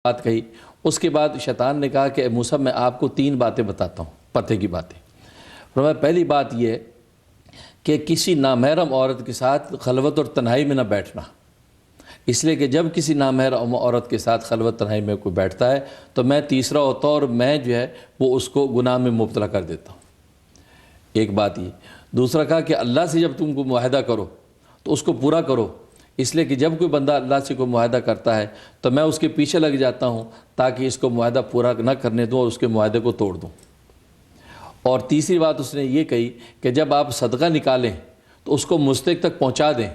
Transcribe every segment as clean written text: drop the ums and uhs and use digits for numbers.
بات کہی. اس کے بعد شیطان نے کہا کہ اے موسیٰ میں آپ کو 3 باتیں بتاتا ہوں، پتے کی باتیں. فرمایا پہلی بات یہ ہے کہ کسی نامحرم عورت کے ساتھ خلوت اور تنہائی میں نہ بیٹھنا، اس لیے کہ جب کسی نامحرم عورت کے ساتھ خلوت تنہائی میں کوئی بیٹھتا ہے تو میں تیسرا ہوتا ہوں اور میں جو ہے وہ اس کو گناہ میں مبتلا کر دیتا ہوں. ایک بات یہ. دوسرا کہا کہ اللہ سے جب تم کو معاہدہ کرو تو اس کو پورا کرو، اس لیے کہ جب کوئی بندہ اللہ سے کوئی معاہدہ کرتا ہے تو میں اس کے پیچھے لگ جاتا ہوں تاکہ اس کو معاہدہ پورا نہ کرنے دوں اور اس کے معاہدے کو توڑ دوں. اور تیسری بات اس نے یہ کہی کہ جب آپ صدقہ نکالیں تو اس کو مستحق تک پہنچا دیں،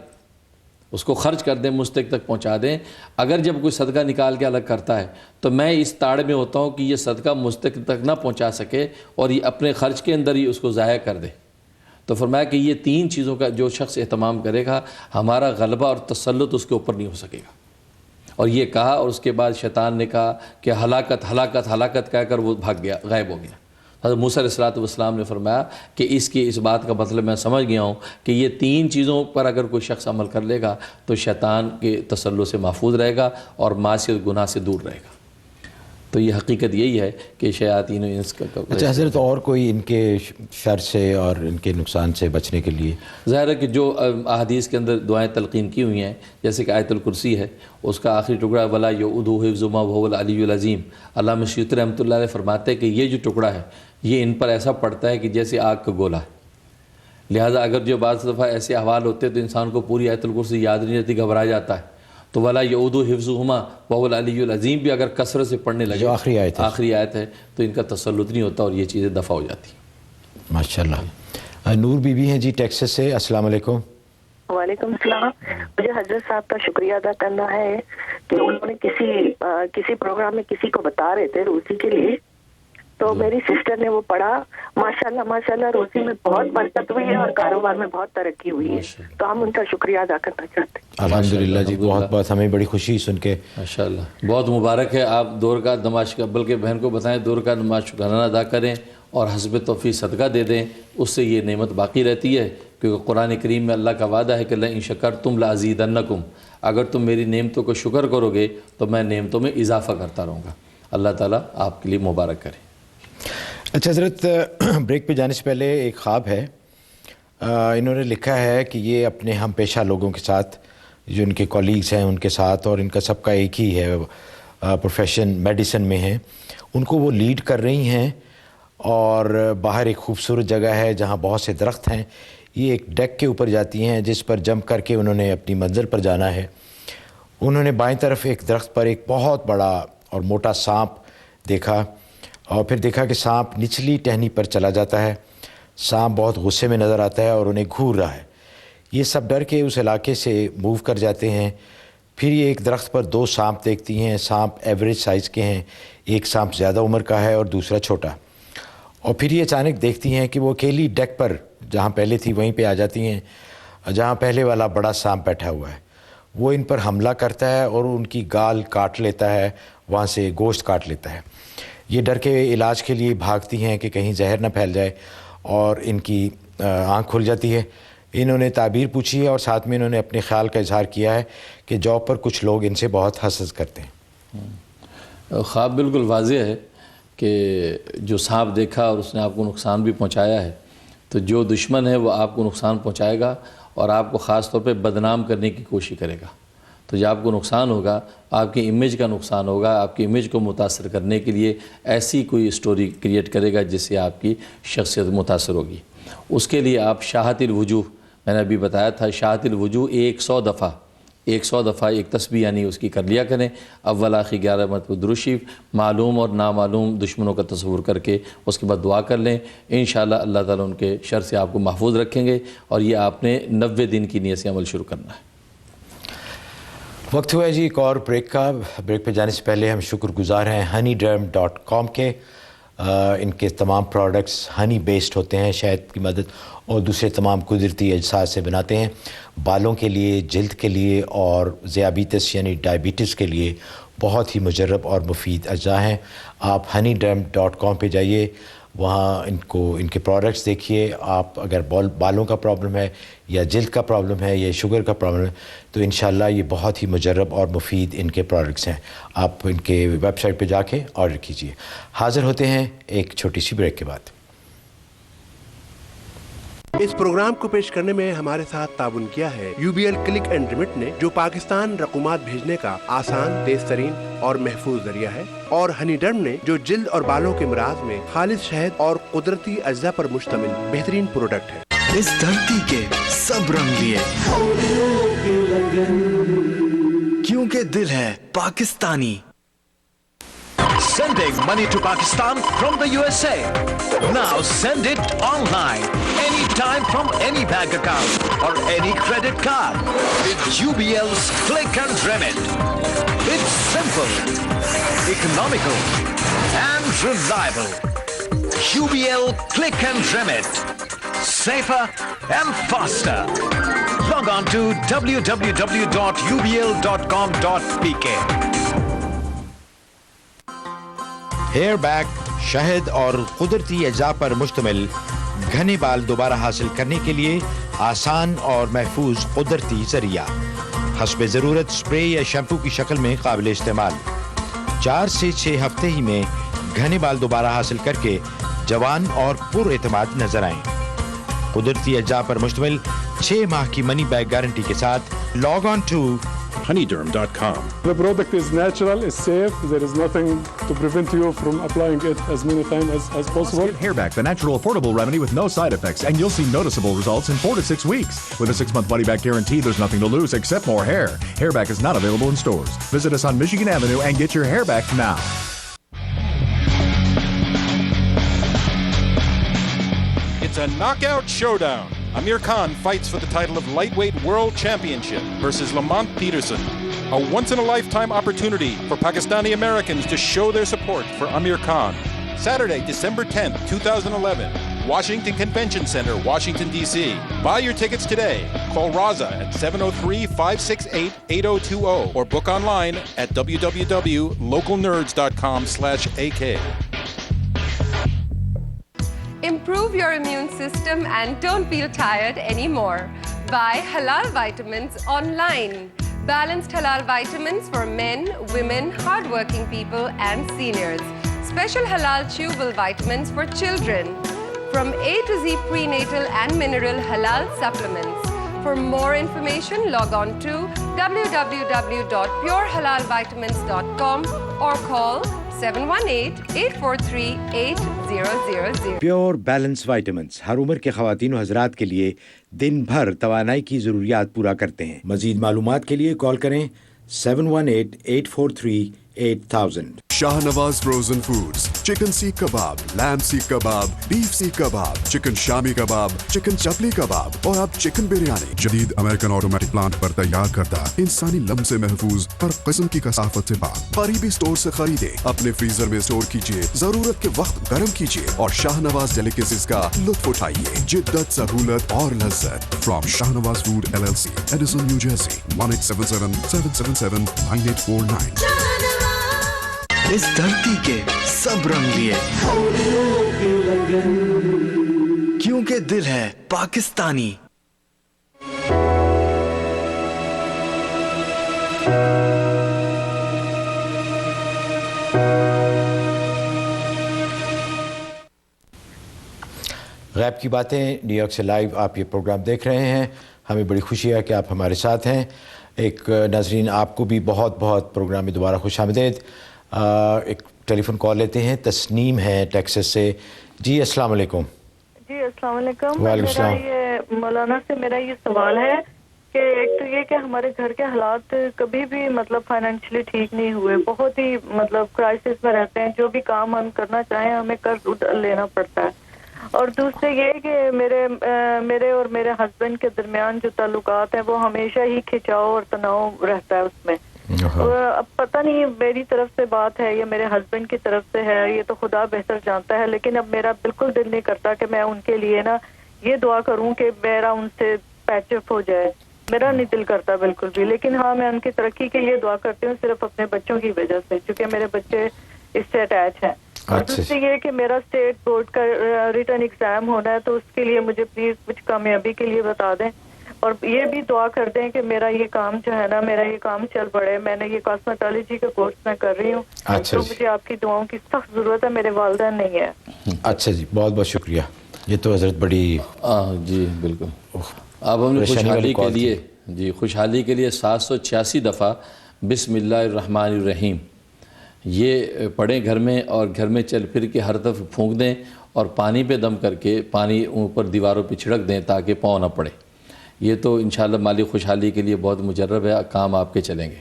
اس کو خرچ کر دیں، مستحق تک پہنچا دیں. اگر جب کوئی صدقہ نکال کے الگ کرتا ہے تو میں اس تاڑ میں ہوتا ہوں کہ یہ صدقہ مستحق تک نہ پہنچا سکے اور یہ اپنے خرچ کے اندر ہی اس کو ضائع کر دے. تو فرمایا کہ یہ 3 چیزوں کا جو شخص اہتمام کرے گا ہمارا غلبہ اور تسلط اس کے اوپر نہیں ہو سکے گا. اور یہ کہا اور اس کے بعد شیطان نے کہا کہ ہلاکت ہلاکت ہلاکت کہہ کر وہ بھاگ گیا، غائب ہو گیا. حضرت موسیٰ علیہ السلام نے فرمایا کہ اس بات کا مطلب میں سمجھ گیا ہوں کہ یہ 3 چیزوں پر اگر کوئی شخص عمل کر لے گا تو شیطان کے تسلط سے محفوظ رہے گا اور معصیت گناہ سے دور رہے گا. تو یہ حقیقت یہی ہے کہ شیاطین و انس کا. اچھا حضرت، اور کوئی ان کے شر سے اور ان کے نقصان سے بچنے کے لیے؟ ظاہر ہے کہ جو احادیث کے اندر دعائیں تلقین کی ہوئی ہیں جیسے کہ آیت الکرسی ہے، اس کا آخری ٹکڑا ولا یعودہ حفظہما وہو العلی العظیم. علامہ سیوطی رحمۃ اللہ علیہ فرماتے ہیں کہ یہ جو ٹکڑا ہے یہ ان پر ایسا پڑتا ہے کہ جیسے آگ کا گولا ہے. لہٰذا اگر جو بعض دفعہ ایسے احوال ہوتے تو انسان کو پوری آیت الکرسی یاد نہیں رہتی، گھبرا جاتا ہے. تو ولا یعودہ حفظہما وہو العلی العظیم بھی اگر کثرت سے پڑھنے لگے، جو آخری آیت ہے تو ان کا تسلط نہیں ہوتا اور یہ چیزیں دفع ہو جاتی ہیں. ماشاءاللہ. نور بی بی ہیں جی ٹیکساس سے. السلام علیکم. وعلیکم السلام. مجھے حضرت صاحب کا شکریہ ادا کرنا ہے کہ انہوں نے کسی پروگرام میں کسی کو بتا رہے تھے روسی کے لیے، تو میری سسٹر نے وہ پڑھا. ماشاءاللہ روسی میں بہت برکت ہوئی ہے اور کاروبار میں بہت ترقی ہوئی ہے، تو ہم ان کا شکریہ ادا کرنا چاہتے ہیں. الحمدللہ جی، بہت ہمیں بڑی خوشی سن کے. ماشاءاللہ بہت مبارک ہے. آپ 2 رکعت نماز بلکہ بہن کو بتائیں 2 رکعت نماز شکرانہ ادا کریں اور حسب توفیق صدقہ دے دیں، اس سے یہ نعمت باقی رہتی ہے. کیونکہ قرآن کریم میں اللہ کا وعدہ ہے کہ لئن شکرتم لازیدنکم، اگر تم میری نعمتوں کو شکر کرو گے تو میں نعمتوں میں اضافہ کرتا رہوں گا. اللہ تعالیٰ آپ کے لیے مبارک کرے. اچھا حضرت، بریک پہ جانے سے پہلے ایک خواب ہے. انہوں نے لکھا ہے کہ یہ اپنے ہم پیشہ لوگوں کے ساتھ، جو ان کے کولیگز ہیں ان کے ساتھ، اور ان کا سب کا ایک ہی ہے پروفیشن، میڈیسن میں ہیں، ان کو وہ لیڈ کر رہی ہیں. اور باہر ایک خوبصورت جگہ ہے جہاں بہت سے درخت ہیں. یہ ایک ڈیک کے اوپر جاتی ہیں جس پر جمپ کر کے انہوں نے اپنی منزل پر جانا ہے. انہوں نے بائیں طرف ایک درخت پر ایک بہت بڑا اور موٹا سانپ دیکھا، اور پھر دیکھا کہ سانپ نچلی ٹہنی پر چلا جاتا ہے. سانپ بہت غصے میں نظر آتا ہے اور انہیں گھور رہا ہے. یہ سب ڈر کے اس علاقے سے موو کر جاتے ہیں. پھر یہ ایک درخت پر 2 سانپ دیکھتی ہیں. سانپ ایوریج سائز کے ہیں، ایک سانپ زیادہ عمر کا ہے اور دوسرا چھوٹا. اور پھر یہ اچانک دیکھتی ہیں کہ وہ اکیلی ڈیک پر جہاں پہلے تھی وہیں پہ آ جاتی ہیں، جہاں پہلے والا بڑا سانپ بیٹھا ہوا ہے. وہ ان پر حملہ کرتا ہے اور ان کی گال کاٹ لیتا ہے، وہاں سے گوشت کاٹ لیتا ہے. یہ ڈر کے علاج کے لیے بھاگتی ہیں کہ کہیں زہر نہ پھیل جائے، اور ان کی آنکھ کھل جاتی ہے. انہوں نے تعبیر پوچھی ہے اور ساتھ میں انہوں نے اپنے خیال کا اظہار کیا ہے کہ جاب پر کچھ لوگ ان سے بہت حسد کرتے ہیں. خواب بالکل واضح ہے کہ جو سانپ دیکھا اور اس نے آپ کو نقصان بھی پہنچایا ہے، تو جو دشمن ہے وہ آپ کو نقصان پہنچائے گا اور آپ کو خاص طور پہ بدنام کرنے کی کوشش کرے گا. تو جب آپ کو نقصان ہوگا، آپ کی امیج کا نقصان ہوگا، آپ کی امیج کو متاثر کرنے کے لیے ایسی کوئی سٹوری کریٹ کرے گا جس سے آپ کی شخصیت متاثر ہوگی. اس کے لیے آپ شاہت الوجوہ، میں نے ابھی بتایا تھا، شاہت الوجوہ 100 دفعہ ایک تسبیح یعنی اس کی کر لیا کریں. اول آخر 11 مرتبہ درود شریف، معلوم اور نامعلوم دشمنوں کا تصور کر کے اس کے بعد دعا کر لیں. انشاءاللہ اللہ تعالیٰ ان کے شر سے آپ کو محفوظ رکھیں گے. اور یہ آپ نے 90 دن کی نیت سے عمل شروع کرنا ہے. وقت ہوا ہے جی ایک اور بریک کا. بریک پہ جانے سے پہلے ہم شکر گزار ہیں honeyderm.com کے. ان کے تمام پروڈکٹس ہنی بیسڈ ہوتے ہیں، شہد کی مدد اور دوسرے تمام قدرتی اجزاء سے بناتے ہیں. بالوں کے لیے، جلد کے لیے اور ذیابیطس یعنی ڈائبٹیز کے لیے بہت ہی مجرب اور مفید اجزاء ہیں. آپ honeyderm.com پہ جائیے, وہاں ان کے پروڈکٹس دیکھیے. آپ اگر بالوں کا پرابلم ہے یا جلد کا پرابلم ہے یا شوگر کا پرابلم ہے تو انشاءاللہ یہ بہت ہی مجرب اور مفید ان کے پروڈکٹس ہیں. آپ ان کے ویب سائٹ پہ جا کے آرڈر کیجیے. حاضر ہوتے ہیں ایک چھوٹی سی بریک کے بعد. اس پروگرام کو پیش کرنے میں ہمارے ساتھ تعاون کیا ہے UBL کلک اینڈ ریمٹ نے, جو پاکستان رقومات بھیجنے کا آسان, تیز ترین اور محفوظ ذریعہ ہے, اور ہنی ڈرم نے, جو جلد اور بالوں کے امراض میں خالص شہد اور قدرتی اجزاء پر مشتمل بہترین پروڈکٹ ہے. اس دھرتی کے سب رنگ لیے, کیونکہ دل ہے Pakistani. Sending money to Pakistan from the USA. Now send it online, anytime from any bank account or any credit card with UBL's Click and Remit. It's simple, economical and reliable. UBL Click and Remit. Safer and faster. Log on to www.ubl.com.pk. Hair back شہد اور قدرتی اجزاء پر مشتمل گھنے بال دوبارہ حاصل کرنے کے لیے آسان اور محفوظ قدرتی ذریعہ, حسب ضرورت سپرے یا شیمپو کی شکل میں قابل استعمال. 4 سے 6 ہفتے ہی میں گھنے بال دوبارہ حاصل کر کے جوان اور پر اعتماد نظر آئیں. قدرتی اجزاء پر مشتمل 6 ماہ کی منی بیک گارنٹی کے ساتھ log on to honeyderm.com. The product is natural, it's safe, there is nothing to prevent you from applying it as many times as possible. Get Hairback, the natural affordable remedy with no side effects, and you'll see noticeable results in 4 to 6 weeks. With a 6-month money back guarantee, there's nothing to lose except more hair. Hairback is not available in stores. Visit us on Michigan Avenue and get your hair back now. It's a knockout showdown. Amir Khan fights for the title of lightweight world championship versus Lamont Peterson. A once-in-a-lifetime opportunity for Pakistani Americans to show their support for Amir Khan. Saturday, December 10th, 2011, Washington Convention Center, Washington, D.C. Buy your tickets today. Call Raza at 703-568-8020 or book online at www.localnerds.com/AK. Improve your immune system and don't feel tired anymore. Buy Halal Vitamins online. Balanced Halal Vitamins for men, women, hardworking people and seniors. Special Halal Chewable Vitamins for children. From A to Z prenatal and mineral Halal supplements. For more information, log on to www.purehalalvitamins.com or call 718-843-8000. Pure balance vitamins ہر عمر کے خواتین و حضرات کے لیے دن بھر توانائی کی ضروریات پورا کرتے ہیں. مزید معلومات کے لیے کال کریں 718-843-8000. Shahnawaz Frozen Foods. Chicken seekh kebab, lamb seekh kebab, beef seekh kebab, chicken shami kebab, chicken chapli kebab اور اب chicken biryani. جدید امریکن آٹومیٹک پلانٹ پر تیار کردہ انسانی لمس سے محفوظ ہر قسم کی کثافت سے پاک. قریبی اسٹور سے خریدے, اپنے فریزر میں اسٹور کیجیے, ضرورت کے وقت گرم کیجیے اور شاہنواز ڈیلیکیسیز کا لطف اٹھائیے. جدت, سہولت اور لذت. From Shahnawaz Food LLC, Edison, New Jersey, 1-877-777-9849. اس دھرتی کے سب رنگ لیے, کیونکہ دل ہے پاکستانی. غیب کی باتیں نیو یارک سے لائیو آپ یہ پروگرام دیکھ رہے ہیں. ہمیں بڑی خوشی ہے کہ آپ ہمارے ساتھ ہیں. ایک ناظرین آپ کو بھی بہت بہت پروگرام میں دوبارہ خوش آمدید. ایک ٹیلی فون کال لیتے ہیں. تسنیم ہے ٹیکسس سے. جی السلام علیکم. جی السلام علیکم. وعلیکم السلام. مولانا سے میرا یہ سوال ہے کہ ایک تو یہ کہ ہمارے گھر کے حالات کبھی بھی مطلب فائنینشلی ٹھیک نہیں ہوئے, بہت ہی مطلب کرائسس میں رہتے ہیں. جو بھی کام ہم کرنا چاہیں ہمیں قرض لینا پڑتا ہے. اور دوسرے یہ کہ میرے اور میرے ہسبینڈ کے درمیان جو تعلقات ہیں وہ ہمیشہ ہی کھچاؤ اور تناؤ رہتا ہے اس میں. اب پتہ نہیں میری طرف سے بات ہے یا میرے ہسبینڈ کی طرف سے ہے, یہ تو خدا بہتر جانتا ہے. لیکن اب میرا بالکل دل نہیں کرتا کہ میں ان کے لیے نا یہ دعا کروں کہ میرا ان سے پیچ اپ ہو جائے. میرا نہیں دل کرتا بالکل بھی، لیکن ہاں میں ان کی ترقی کے لیے دعا کرتی ہوں صرف اپنے بچوں کی وجہ سے، کیونکہ میرے بچے اس سے اٹیچ ہیں. اور دوسری یہ کہ میرا اسٹیٹ بورڈ کا ریٹن ایگزام ہونا ہے، تو اس کے لیے مجھے پلیز کچھ کامیابی کے لیے بتا دیں، اور یہ بھی دعا کر دیں کہ میرا یہ کام جو ہے نا، میرا یہ کام چل پڑے. میں نے یہ کاسمیٹولوجی کا کورس میں کر رہی ہوں، تو مجھے آپ کی دعاؤں کی سخت ضرورت ہے. میرے والدین نہیں ہے. اچھا جی، بہت بہت شکریہ. یہ تو حضرت بڑی جی بالکل. آپ ہم نے خوشحالی کے لیے خوشحالی کے لیے 786 دفعہ بسم اللہ الرحمن الرحیم یہ پڑھیں گھر میں، اور گھر میں چل پھر کے ہر طرف پھونک دیں، اور پانی پہ دم کر کے پانی اوپر دیواروں پہ چھڑک دیں تاکہ پاؤں نہ پڑے. یہ تو انشاءاللہ مالی خوشحالی کے لیے بہت مجرب ہے، کام آپ کے چلیں گے.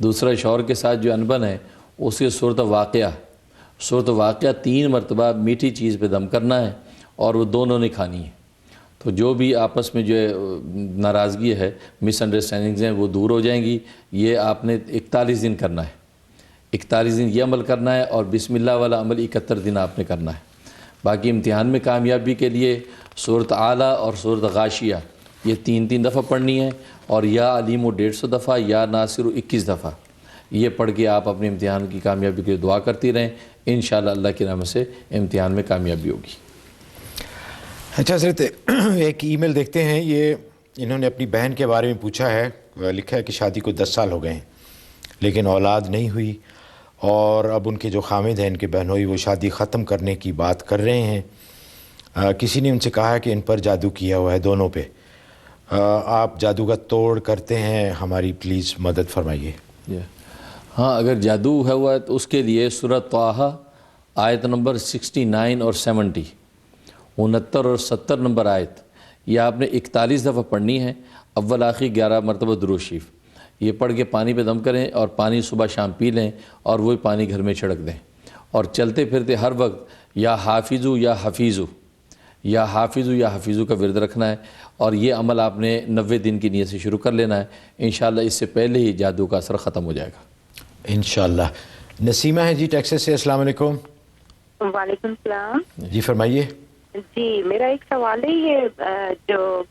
دوسرا، شوہر کے ساتھ جو انبن ہے اس کی صورت واقعہ 3 مرتبہ میٹھی چیز پہ دم کرنا ہے، اور وہ دونوں نے کھانی ہے. تو جو بھی آپس میں جو ناراضگی ہے، مس انڈرسٹینڈنگز ہیں، وہ دور ہو جائیں گی. یہ آپ نے 41 دن کرنا ہے، 41 دن یہ عمل کرنا ہے، اور بسم اللہ والا عمل 71 دن آپ نے کرنا ہے. باقی امتحان میں کامیابی کے لیے سورۃ اعلیٰ اور سورۃ غاشیہ یہ 3 دفعہ پڑھنی ہے، اور یا علیم 150 دفعہ، یا ناصر 21 دفعہ. یہ پڑھ کے آپ اپنے امتحان کی کامیابی کے لیے دعا کرتی رہیں. انشاءاللہ اللہ کی رحمت سے امتحان میں کامیابی ہوگی. اچھا حضرت، ایک ای میل دیکھتے ہیں. یہ انہوں نے اپنی بہن کے بارے میں پوچھا ہے. لکھا ہے کہ شادی کو 10 سال ہو گئے ہیں، لیکن اولاد نہیں ہوئی، اور اب ان کے جو خامد ہیں ان کے بہنوئی، وہ شادی ختم کرنے کی بات کر رہے ہیں. کسی نے ان سے کہا کہ ان پر جادو کیا ہوا ہے، دونوں پہ. آپ جادو کا توڑ کرتے ہیں، ہماری پلیز مدد فرمائیے. ہاں، اگر جادو ہے ہوا ہے تو اس کے لیے سورۃ طٰہٰ آیت نمبر 69 اور 70، 69 اور 70 نمبر آیت، یہ آپ نے 41 دفعہ پڑھنی ہے. اول آخر 11 مرتبہ درود شریف. یہ پڑھ کے پانی پہ دم کریں، اور پانی صبح شام پی لیں، اور وہی پانی گھر میں چھڑک دیں. اور چلتے پھرتے ہر وقت یا حافظو یا حفیظو، یا حافظو یا حفیظو کا ورد رکھنا ہے. اور یہ عمل آپ نے 90 دن کی نیت سے شروع کر لینا ہے. انشاءاللہ اس سے پہلے ہی جادو کا اثر ختم ہو جائے گا انشاءاللہ. نسیمہ ہے جی ٹیکساس سے. السلام علیکم. وعلیکم السلام. جی فرمائیے. جی میرا ایک سوال ہے، یہ جو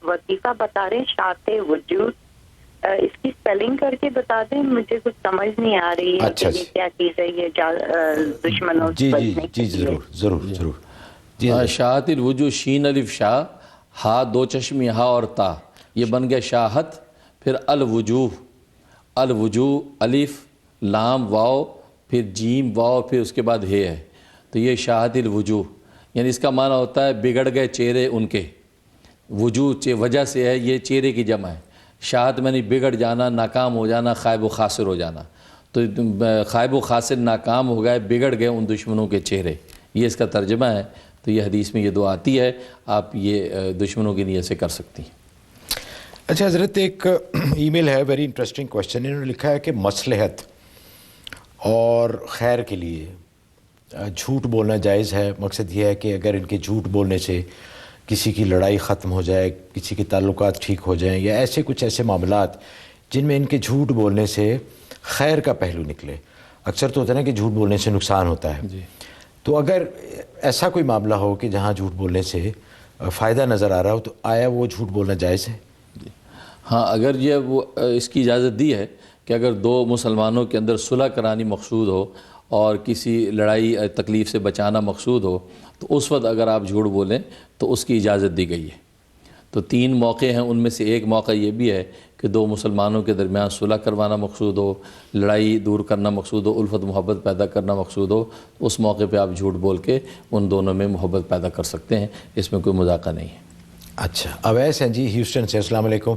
وظیفہ بتا رہے ہیں شاعت وجود، اس کی سپیلنگ کر کے بتا دیں، مجھے کچھ سمجھ نہیں آ رہی ہے کہ یہ کیا چیز ہے. یہ دشمنوں سے بچنے کے لیے. ضرور. شاعت الوجود، شین الف شاہ، ہا 2 چشمی ہا اور تا، یہ بن گیا شاہت. پھر الوجوہ، الوجوہ الف لام واو، پھر جیم واو، پھر اس کے بعد ہے. تو یہ شاہت الوجوہ، یعنی اس کا معنی ہوتا ہے بگڑ گئے چہرے ان کے. وجوہ وجہ سے ہے، یہ چہرے کی جمع ہے. شاہت میں نہیں بگڑ جانا، ناکام ہو جانا، خائب و خاسر ہو جانا. تو خائب و خاسر ناکام ہو گئے، بگڑ گئے ان دشمنوں کے چہرے، یہ اس کا ترجمہ ہے. تو یہ حدیث میں یہ دعا آتی ہے، آپ یہ دشمنوں کی نیت سے کر سکتی ہیں. اچھا حضرت، ایک ای میل ہے، ویری انٹرسٹنگ کویشچن. انہوں نے لکھا ہے کہ مصلحت اور خیر کے لیے جھوٹ بولنا جائز ہے. مقصد یہ ہے کہ اگر ان کے جھوٹ بولنے سے کسی کی لڑائی ختم ہو جائے، کسی کے تعلقات ٹھیک ہو جائیں، یا ایسے معاملات جن میں ان کے جھوٹ بولنے سے خیر کا پہلو نکلے. اکثر تو ہوتا ہے نا کہ جھوٹ بولنے سے نقصان ہوتا ہے. تو اگر ایسا کوئی معاملہ ہو کہ جہاں جھوٹ بولنے سے فائدہ نظر آ رہا ہو، تو آیا وہ جھوٹ بولنا جائز ہے؟ ہاں، اگر یہ وہ اس کی اجازت دی ہے کہ اگر 2 مسلمانوں کے اندر صلح کرانی مقصود ہو اور کسی لڑائی تکلیف سے بچانا مقصود ہو، تو اس وقت اگر آپ جھوٹ بولیں تو اس کی اجازت دی گئی ہے. تو 3 موقع ہیں، ان میں سے ایک موقع یہ بھی ہے کہ 2 مسلمانوں کے درمیان صلح کروانا مقصود ہو، لڑائی دور کرنا مقصود ہو، الفت محبت پیدا کرنا مقصود ہو. اس موقع پہ آپ جھوٹ بول کے ان دونوں میں محبت پیدا کر سکتے ہیں، اس میں کوئی مذاقہ نہیں ہے. اچھا، اویس ہیں جی ہیوسٹن سے. السلام علیکم.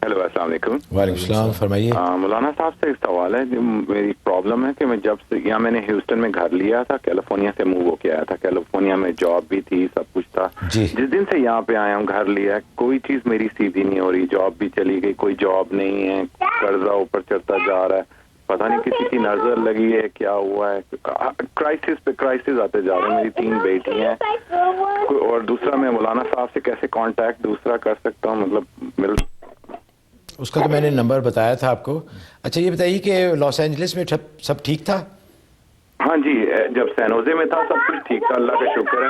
ہیلو، السلام علیکم. وعلیکم السلام، فرمائیے. مولانا صاحب سے ایک سوال ہے. میری پرابلم ہے کہ میں جب سے یہاں میں نے ہیوسٹن میں گھر لیا تھا، کیلیفورنیا سے موو ہو کے آیا تھا. کیلیفورنیا میں جاب بھی تھی، سب کچھ تھا. جس دن سے یہاں پہ آیا ہوں، گھر لیا، کوئی چیز میری سیدھی نہیں ہو رہی. جاب بھی چلی گئی، کوئی جاب نہیں ہے، قرضہ اوپر چڑھتا جا رہا ہے. پتہ نہیں کسی کی نظر لگی ہے، کیا ہوا ہے. کرائسس پہ کرائسس آتے جا رہے ہیں. میری 3 بیٹی ہیں. اور دوسرا، میں مولانا صاحب سے کیسے کانٹیکٹ دوسرا کر سکتا ہوں؟ مطلب اس کا تو میں نے نمبر بتایا تھا آپ کو. اچھا یہ بتائیے کہ لاس اینجلس میں سب ٹھیک تھا؟ ہاں جی، جب سین ہوزے میں تھا سب کچھ ٹھیک تھا، اللہ کا شکر ہے.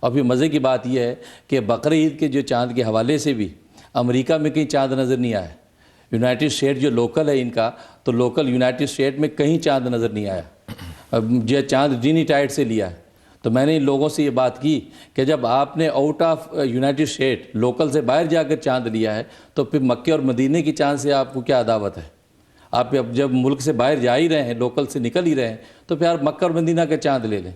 اور پھر مزے کی بات یہ ہے کہ بقرعید کے جو چاند کے حوالے سے بھی امریکہ میں کہیں چاند نظر نہیں آیا. یونائٹڈ اسٹیٹ جو لوکل ہے ان کا, تو لوکل یونائٹڈ اسٹیٹ میں کہیں چاند نظر نہیں آیا. جو چاند ڈینیٹائڈ سے لیا ہے. تو میں نے ان لوگوں سے یہ بات کی کہ جب آپ نے out of United state local سے باہر جا کر چاند لیا ہے تو پھر مکے اور مدینے کی چاند سے آپ کو کیا عداوت ہے؟ آپ جب ملک سے باہر جا ہی رہے ہیں, لوکل سے نکل ہی رہے ہیں, تو پھر آپ مکہ اور مدینہ کا چاند لے لیں.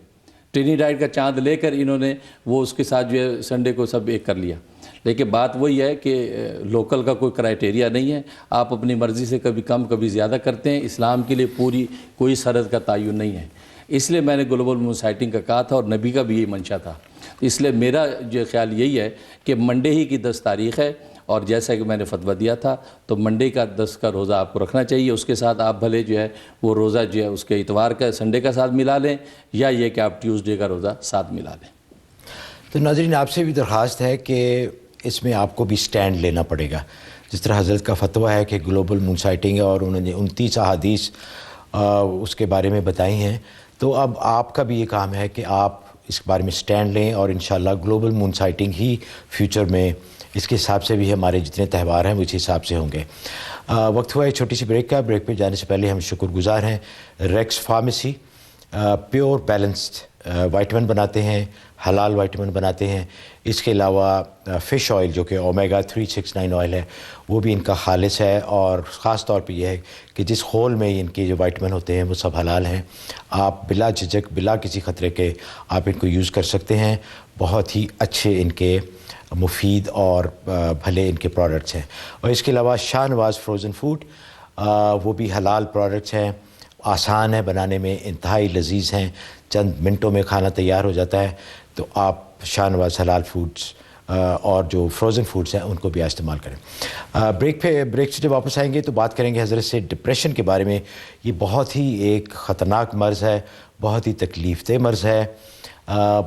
ٹرینیڈائڈ کا چاند لے کر انہوں نے وہ اس کے ساتھ جو ہے سنڈے کو سب ایک کر لیا. لیکن بات وہی ہے کہ لوکل کا کوئی کرائٹیریا نہیں ہے, آپ اپنی مرضی سے کبھی کم کبھی زیادہ کرتے ہیں. اسلام کے لیے پوری کوئی سرحد کا تعین نہیں ہے. اس لیے میں نے گلوبل مون سائٹنگ کا کہا تھا, اور نبی کا بھی یہی منشا تھا. اس لیے میرا جو خیال یہی ہے کہ منڈے ہی کی 10 تاریخ ہے, اور جیسا کہ میں نے فتویٰ دیا تھا تو منڈے کا 10 کا روزہ آپ کو رکھنا چاہیے. اس کے ساتھ آپ بھلے جو ہے وہ روزہ جو ہے اس کے اتوار کا سنڈے کا ساتھ ملا لیں, یا یہ کہ آپ ٹیوزڈے کا روزہ ساتھ ملا لیں. تو ناظرین آپ سے بھی درخواست ہے کہ اس میں آپ کو بھی سٹینڈ لینا پڑے گا. جس طرح حضرت کا فتویٰ ہے کہ گلوبل مون سائٹنگ ہے اور انہوں نے 29 احادیث اس کے بارے میں بتائی ہیں, تو اب آپ کا بھی یہ کام ہے کہ آپ اس بارے میں سٹینڈ لیں, اور انشاءاللہ گلوبل مون سائٹنگ ہی فیوچر میں اس کے حساب سے بھی ہمارے جتنے تہوار ہیں وہ اسی حساب سے ہوں گے. وقت ہوا ہے چھوٹی سی بریک کا. بریک پہ جانے سے پہلے ہم شکر گزار ہیں Rex pharmacy. Pure balanced vitamin بناتے ہیں, حلال وائٹمن بناتے ہیں. اس کے علاوہ فش آئل جو کہ اومیگا 369 آئل ہے وہ بھی ان کا خالص ہے, اور خاص طور پہ یہ ہے کہ جس خول میں ان کے جو وائٹمن ہوتے ہیں وہ سب حلال ہیں. آپ بلا جھجک بلا کسی خطرے کے آپ ان کو یوز کر سکتے ہیں. بہت ہی اچھے ان کے مفید اور بھلے ان کے پروڈکٹس ہیں. اور اس کے علاوہ شاہ نواز فروزن فوڈ, وہ بھی حلال پروڈکٹس ہیں, آسان ہے بنانے میں, انتہائی لذیذ ہیں, چند منٹوں میں کھانا تیار ہو جاتا ہے. تو آپ شاہ نواز حلال فوڈس اور جو فروزن فوڈس ہیں ان کو بھی استعمال کریں. بریک سے جب واپس آئیں گے تو بات کریں گے حضرت سے ڈپریشن کے بارے میں. یہ بہت ہی ایک خطرناک مرض ہے, بہت ہی تکلیف دہ مرض ہے.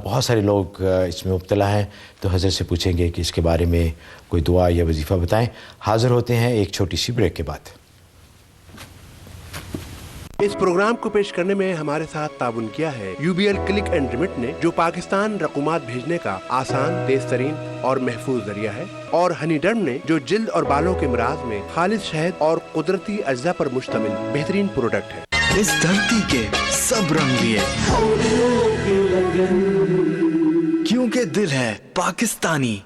بہت سارے لوگ اس میں مبتلا ہیں, تو حضرت سے پوچھیں گے کہ اس کے بارے میں کوئی دعا یا وظیفہ بتائیں. حاضر ہوتے ہیں ایک چھوٹی سی بریک کے بعد. اس پروگرام کو پیش کرنے میں ہمارے ساتھ تعاون کیا ہے UBL کلک اینڈ ریمٹ نے, جو پاکستان رقومات بھیجنے کا آسان, تیز ترین اور محفوظ ذریعہ ہے, اور ہنی ڈرم نے, جو جلد اور بالوں کے امراض میں خالص شہد اور قدرتی اجزاء پر مشتمل بہترین پروڈکٹ ہے. اس دھرتی کے سب رنگ لیے, کیونکہ دل ہے Pakistani.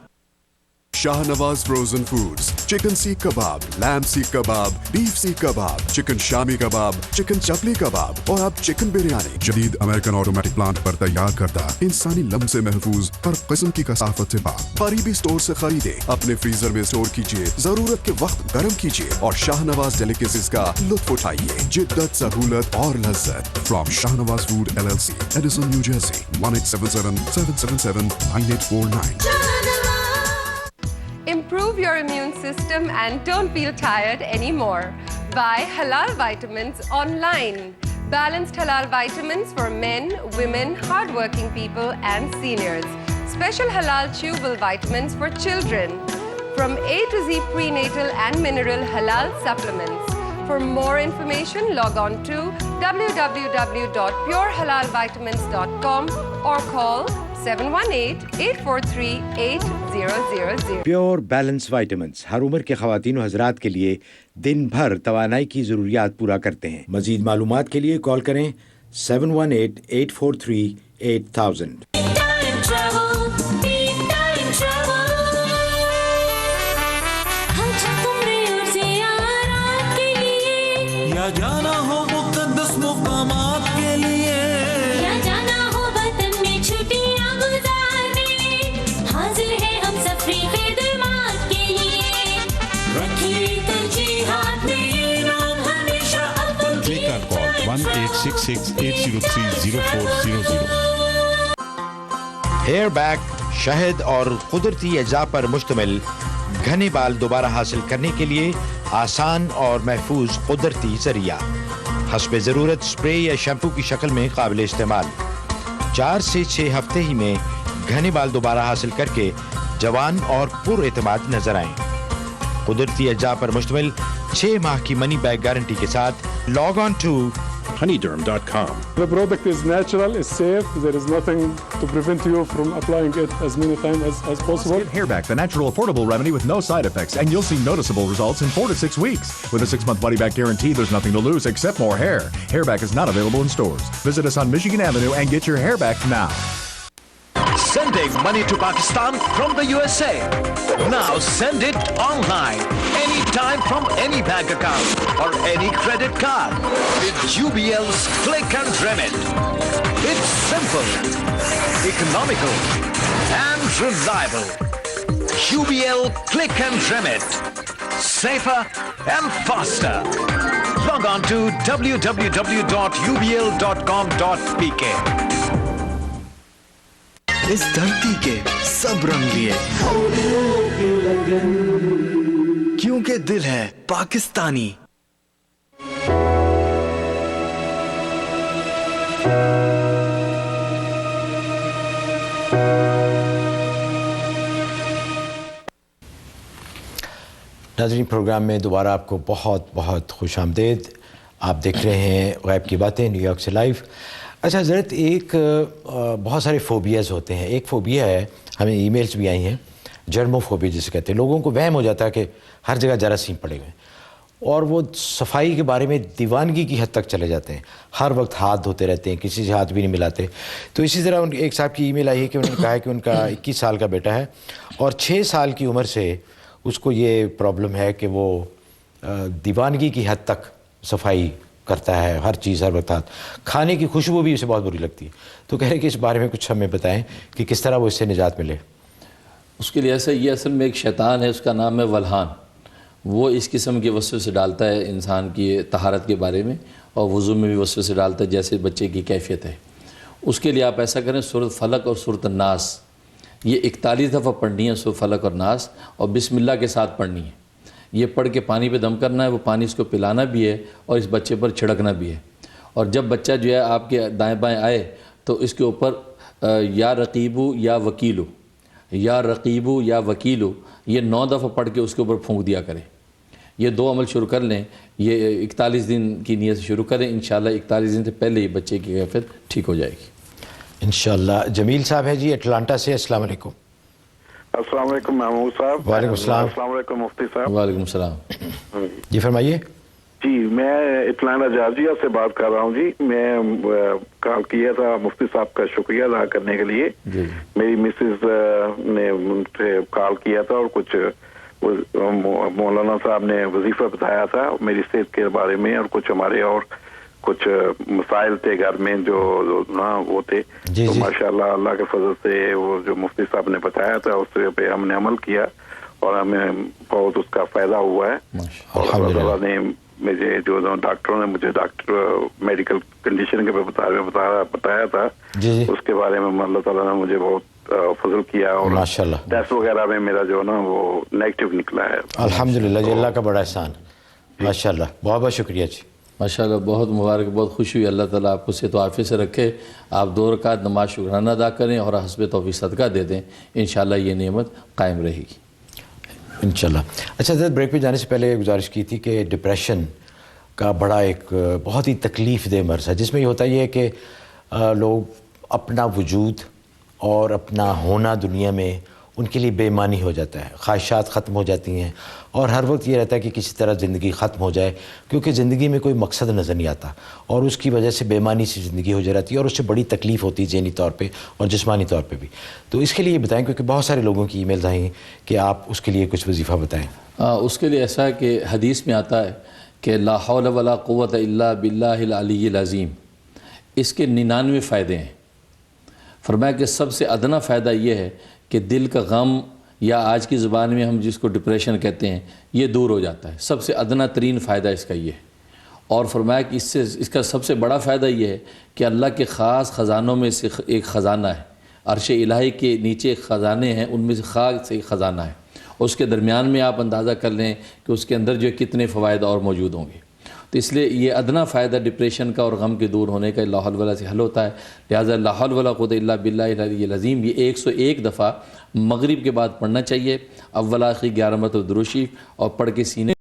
Shah Nawaz frozen foods, chicken seekh kebab, لیم seekh kebab, beef seekh kebab, chicken شامی کباب, چکن چپلی کباب اور اب چکن بریانی. جدید امریکن آٹومیٹک پلانٹ پر تیار کردہ, انسانی لمس سے محفوظ, ہر قسم کی کثافت سے پاک. قریبی سٹور سے خریدے, اپنے فریزر میں سٹور کیجیے, ضرورت کے وقت گرم کیجیے اور شاہ نواز ڈیلیکیسیز کا لطف اٹھائیے. جدت, سہولت اور لذت. From Shah Nawaz food LLC, Edison New Jersey, 1877-777-9849. Improve your immune system and don't feel tired anymore. Buy Halal Vitamins online. Balanced Halal Vitamins for men, women, hardworking people and seniors. Special Halal Chewable Vitamins for children. From A to Z prenatal and mineral Halal supplements. For more information, log on to www.purehalalvitamins.com or call 718-843-8000. Pure balance vitamins ہر عمر کے خواتین و حضرات کے لیے دن بھر توانائی کی ضروریات پورا کرتے ہیں. مزید معلومات کے لیے کال کریں 718-843-8000. جانا ہو مقدس مقامات کے لیے, یا جانا ہو وطن میں چھٹیاں گزارنے, حاضر ہے ہم سفری خدمات کے لیے. رکھیے ترجیحات میں یہ نام ہمیشہ اپن کی. کلک اور کال 1866-803-0400. ہیئر بیک, شہد اور قدرتی اجزاء پر مشتمل گھنے بال دوبارہ حاصل کرنے کے لیے آسان اور محفوظ قدرتی ذریعہ. حسب ضرورت اسپرے یا شیمپو کی شکل میں قابل استعمال. 4 سے 6 ہفتے ہی میں گھنے بال دوبارہ حاصل کر کے جوان اور پر اعتماد نظر آئیں. قدرتی اجزاء پر مشتمل 6 ماہ کی منی بیک گارنٹی کے ساتھ log on to Honeyderm.com. The product is natural, it's safe. There is nothing to prevent you from applying it as many times as possible. Get Hairback, the natural affordable remedy with no side effects, and you'll see noticeable results in 4 to 6 weeks. With a 6-month money-back guarantee, there's nothing to lose except more hair. Hairback is not available in stores. Visit us on Michigan Avenue and get your hair back now. Sending money to Pakistan from the USA. Now send it online, anytime from any bank account or any credit card with UBL's Click and Remit. It's simple, economical and reliable. UBL Click and Remit. Safer and faster. Log on to www.ubl.com.pk. اس دھرتی کے سب رنگ لیے کیونکہ دل ہے پاکستانی. ناظرین programme میں دوبارہ آپ کو بہت بہت خوش آمدید. آپ دیکھ رہے ہیں غیب کی باتیں نیو یارک سے لائیو. اچھا حضرت، ایک بہت سارے فوبیاز ہوتے ہیں. ایک فوبیا ہے، ہمیں ای میلز بھی آئی ہیں، جرمو فوبیا جسے کہتے ہیں. لوگوں کو وہم ہو جاتا ہے کہ ہر جگہ جراثیم پڑے ہوئے ہیں اور وہ صفائی کے بارے میں دیوانگی کی حد تک چلے جاتے ہیں. ہر وقت ہاتھ دھوتے رہتے ہیں، کسی سے ہاتھ بھی نہیں ملاتے. تو اسی طرح ایک صاحب کی ای میل آئی ہے کہ انہوں نے کہا ہے کہ ان کا 21 سال کا بیٹا ہے اور 6 سال کی عمر سے اس کو یہ پرابلم ہے کہ وہ دیوانگی کی حد تک صفائی کرتا ہے، ہر چیز ہر وقت ہاتھ. کھانے کی خوشبو بھی اسے بہت بری لگتی ہے. تو کہہ رہے کہ اس بارے میں کچھ ہمیں بتائیں کہ کس طرح وہ اس سے نجات ملے. اس کے لیے ایسا یہ اصل میں ایک شیطان ہے، اس کا نام ہے ولہان. وہ اس قسم کے وسوسے ڈالتا ہے انسان کی طہارت کے بارے میں اور وضو میں بھی وسوسے ڈالتا ہے جیسے بچے کی کیفیت ہے. اس کے لیے آپ ایسا کریں، سورۃ فلق اور سورۃ الناس یہ 41 دفعہ پڑھنی ہے، سورۃ فلق اور ناس، اور بسم اللہ کے ساتھ پڑھنی ہے. یہ پڑھ کے پانی پہ دم کرنا ہے، وہ پانی اس کو پلانا بھی ہے اور اس بچے پر چھڑکنا بھی ہے. اور جب بچہ جو ہے آپ کے دائیں بائیں آئے تو اس کے اوپر یا رقیبو یا وکیلو، یا رقیبو یا وکیلو، یہ 9 دفعہ پڑھ کے اس کے اوپر پھونک دیا کریں. یہ 2 عمل شروع کر لیں. یہ 41 دن کی نیت سے شروع کریں. انشاءاللہ 41 دن سے پہلے ہی بچے کی کیفیت ٹھیک ہو جائے گی انشاءاللہ. جمیل صاحب ہے جی اٹلانٹا سے. السلام علیکم. السلام علیکم محمود صاحب. وعلیکم السلام. السلام علیکم مفتی صاحب. وعلیکم السلام. جی فرمائیے. جی میں اٹلانٹا جارجیا سے بات کر رہا ہوں. جی میں کال کیا تھا مفتی صاحب کا شکریہ ادا کرنے کے لیے. میری مسز نے مجھے کال کیا تھا اور کچھ مولانا صاحب نے وظیفہ بتایا تھا میری صحت کے بارے میں اور کچھ ہمارے اور کچھ مسائل تھے گھر میں جو نا وہ تھے. تو ماشاءاللہ اللہ کے فضل سے وہ جو مفتی صاحب نے بتایا تھا اس پہ ہم نے عمل کیا اور ہمیں بہت اس کا فائدہ ہوا ہے. اور اللہ تعالیٰ نے مجھے جو ڈاکٹروں نے مجھے میڈیکل کنڈیشن کے بتایا تھا اس کے بارے میں اللہ تعالیٰ نے مجھے بہت فضل کیا اور ٹیسٹ وغیرہ میں میرا جو نا وہ نیگیٹو نکلا ہے. الحمدللہ جی، اللہ کا بڑا احسان. ماشاءاللہ بہت بہت شکریہ جی. ماشاءاللہ بہت مبارک، بہت خوشی ہوئی. اللہ تعالیٰ آپ کو صحت و عافیت سے رکھے. آپ 2 رکعت نماز شکرانہ ادا کریں اور حسب توفیق صدقہ دے دیں. انشاءاللہ یہ نعمت قائم رہے گی انشاءاللہ. اچھا حضرت، بریک پہ جانے سے پہلے گزارش کی تھی کہ ڈپریشن کا بڑا ایک بہت ہی تکلیف دہ مرض ہے جس میں یہ ہوتا یہ ہے کہ لوگ اپنا وجود اور اپنا ہونا دنیا میں ان کے لیے بے معنی ہو جاتا ہے. خواہشات ختم ہو جاتی ہیں اور ہر وقت یہ رہتا ہے کہ کسی طرح زندگی ختم ہو جائے کیونکہ زندگی میں کوئی مقصد نظر نہیں آتا اور اس کی وجہ سے بے معنی سی زندگی ہو جاتی ہے اور اس سے بڑی تکلیف ہوتی ہے ذہنی طور پہ اور جسمانی طور پہ بھی. تو اس کے لیے یہ بتائیں کیونکہ بہت سارے لوگوں کی ای میلز آئی ہیں کہ آپ اس کے لیے کچھ وظیفہ بتائیں. اس کے لیے ایسا ہے کہ حدیث میں آتا ہے کہ لا حول ولا قوت الا باللہ العلی العظیم. اس کے 99 فائدے ہیں. فرمایا کہ سب سے ادنا فائدہ یہ ہے کہ دل کا غم یا آج کی زبان میں ہم جس کو ڈپریشن کہتے ہیں یہ دور ہو جاتا ہے. سب سے ادنا ترین فائدہ اس کا یہ ہے. اور فرمایا کہ اس کا سب سے بڑا فائدہ یہ ہے کہ اللہ کے خاص خزانوں میں سے ایک خزانہ ہے. عرش الہی کے نیچے خزانے ہیں، ان میں سے خاص ایک خزانہ ہے. اس کے درمیان میں آپ اندازہ کر لیں کہ اس کے اندر جو کتنے فوائد اور موجود ہوں گے. تو اس لیے یہ ادنا فائدہ ڈپریشن کا اور غم کے دور ہونے کا لا حول ولا سے حل ہوتا ہے. لہٰذا لا حول ولا قوت الا باللہ العلی العظیم یہ 101 دفعہ مغرب کے بعد پڑھنا چاہیے. اول آخری 11 مرتبہ درود شریف اور پڑھ کے سینے